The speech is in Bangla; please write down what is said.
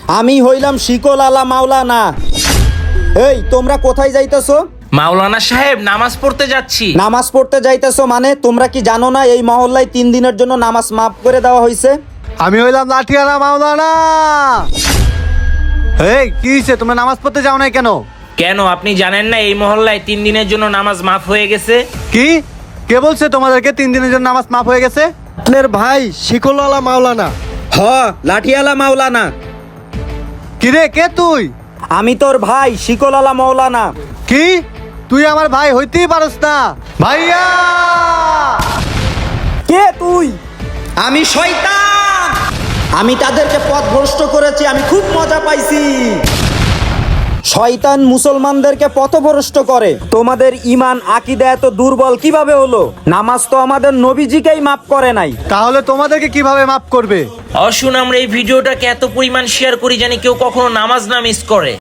আমি হইলাম শিকল আলা মাওলানা। এই তোমরা কোথায় যাইতেছো? মাওলানা সাহেব, নামাজ পড়তে যাচ্ছি। নামাজ পড়তে যাইতেছো মানে? তোমরা কি জানো না এই মহল্লায় 3 দিনের জন্য নামাজ মাফ করে দেওয়া হয়েছে? আমি হইলাম লাঠিয়ালা মাওলানা। এই কি হইছে, তোমরা নামাজ পড়তে যাও নাই কেন? কেন আপনি জানেন না এই মহল্লায় 3 দিনের জন্য নামাজ মাফ হয়ে গেছে? কি কে বলছে তোমাদেরকে 3 দিনের জন্য নামাজ মাফ হয়ে গেছে? আপনার ভাই শিকলওয়ালা মাওলানা। হ, লাঠিয়ালা মাওলানা। কি রে, কে তুই? আমি তোর ভাই শিকল আলা মাওলানা। কি তুই আমার ভাই হইতেই পারস না ভাইয়া? কে তুই? আমি শয়তান। আমি তাদেরকে পথভ্রষ্ট করেছি, আমি খুব মজা পাইছি। শয়তান মুসলমানদেরকে পথভ্রষ্ট করে। তোমাদের ঈমান আকীদা এত দুর্বল কিভাবে হলো? নামাজ তো আমাদের নবীজিকেই মাফ করে নাই। তাহলে তোমাদেরকে কিভাবে মাফ করবে? আসুন আমরা এই ভিডিওটাকে এত পরিমাণ শেয়ার করি জানি কেউ কখনো নামাজ না মিস করে।